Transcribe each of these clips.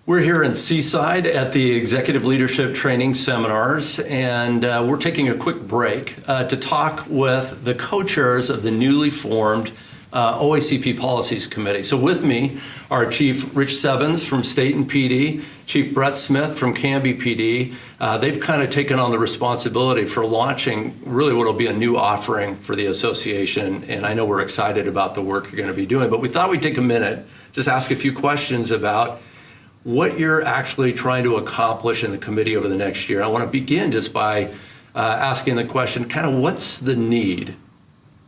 We're here in Seaside at the Executive Leadership Training Seminars, and we're taking a quick break to talk with the co-chairs of the newly formed OACP Policies Committee. So with me are Chief Rich Sebens from Staten PD, Chief Bret Smith from Canby PD. They've kind of taken on the responsibility for launching really what will be a new offering for the association, and I know we're excited about the work you're going to be doing, but we thought we'd take a minute, just ask a few questions about what you're actually trying to accomplish in the committee over the next year. I want to begin just by asking the question, kind of what's the need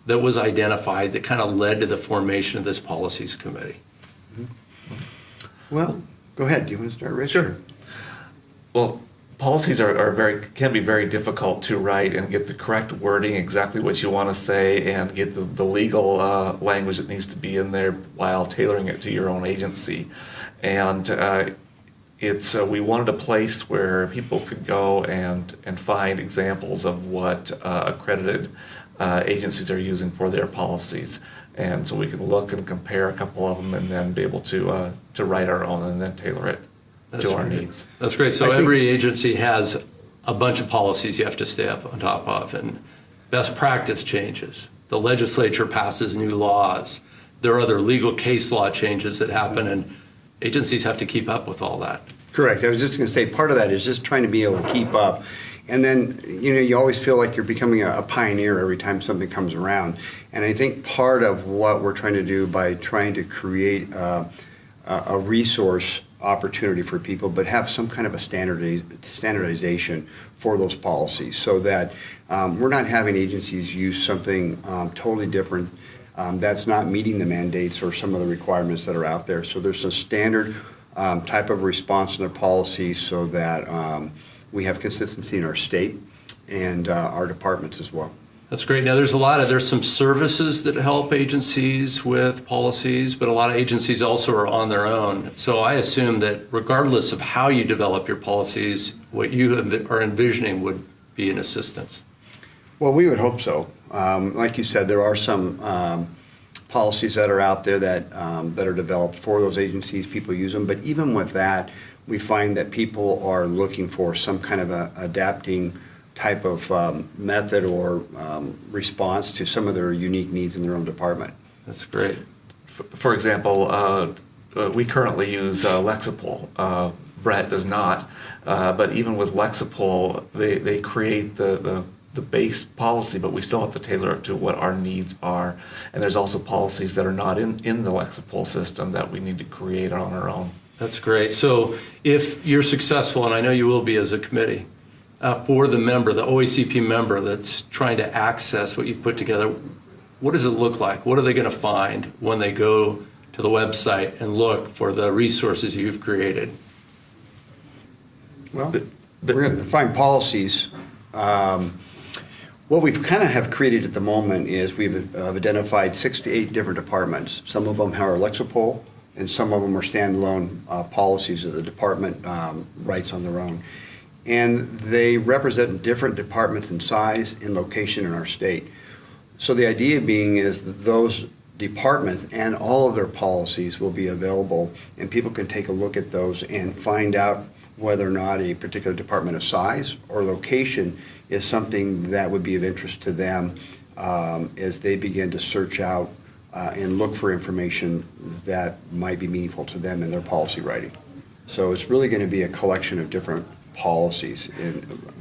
that was identified that kind of led to the formation of this policies committee? Well, go ahead. Do you want to start, Rich? Sure. Well, policies can be very difficult to write and get the correct wording, exactly what you want to say, and get the legal language that needs to be in there while tailoring it to your own agency. And we wanted a place where people could go and find examples of what accredited agencies are using for their policies. And so we can look and compare a couple of them and then be able to write our own and then tailor it to our needs. That's great. So every agency has a bunch of policies you have to stay up on top of, and best practice changes. The legislature passes new laws. There are other legal case law changes that happen, and agencies have to keep up with all that. Correct. I was just going to say part of that is just trying to be able to keep up. And then, you always feel like you're becoming a pioneer every time something comes around. And I think part of what we're trying to do by trying to create a resource opportunity for people, but have some kind of a standardization for those policies so that we're not having agencies use something totally different that's not meeting the mandates or some of the requirements that are out there. So there's a standard type of response in their policies so that we have consistency in our state and our departments as well. That's great. Now there's some services that help agencies with policies, but a lot of agencies also are on their own. So I assume that regardless of how you develop your policies, what you are envisioning would be an assistance. Well, we would hope so. Like you said, there are some policies that are out there that are developed for those agencies. People use them, but even with that, we find that people are looking for some kind of a adapting type of method or response to some of their unique needs in their own department. That's great. For example, we currently use Lexipol. Bret does not, but even with Lexipol, they create the base policy, but we still have to tailor it to what our needs are. And there's also policies that are not in the Lexipol system that we need to create on our own. That's great. So if you're successful, and I know you will be as a committee, for the OACP member that's trying to access what you've put together, what does it look like? What are they going to find when they go to the website and look for the resources you've created? Well, we're going to find policies. What we've kind of have created at the moment is we've identified 6 to 8 different departments. Some of them are Lexipol, and some of them are standalone policies that the department writes on their own. And they represent different departments in size and location in our state. So the idea being is that those departments and all of their policies will be available, and people can take a look at those and find out whether or not a particular department of size or location is something that would be of interest to them as they begin to search out and look for information that might be meaningful to them in their policy writing. So it's really going to be a collection of different policies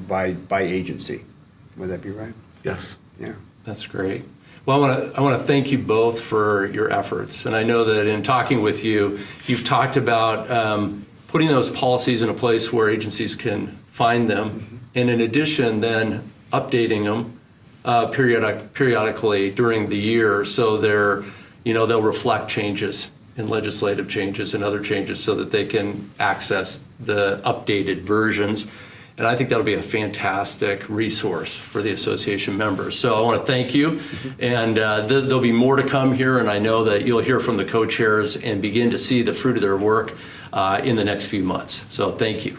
by agency. Would that be right? Yes. Yeah. That's great. Well, I want to thank you both for your efforts. And I know that in talking with you, you've talked about putting those policies in a place where agencies can find them, and in addition, then updating them periodically during the year so they'll reflect changes in legislative changes and other changes so that they can access the updated versions. And I think that'll be a fantastic resource for the association members. So I want to thank you. And there'll be more to come here, and I know that you'll hear from the co-chairs and begin to see the fruit of their work in the next few months. So thank you.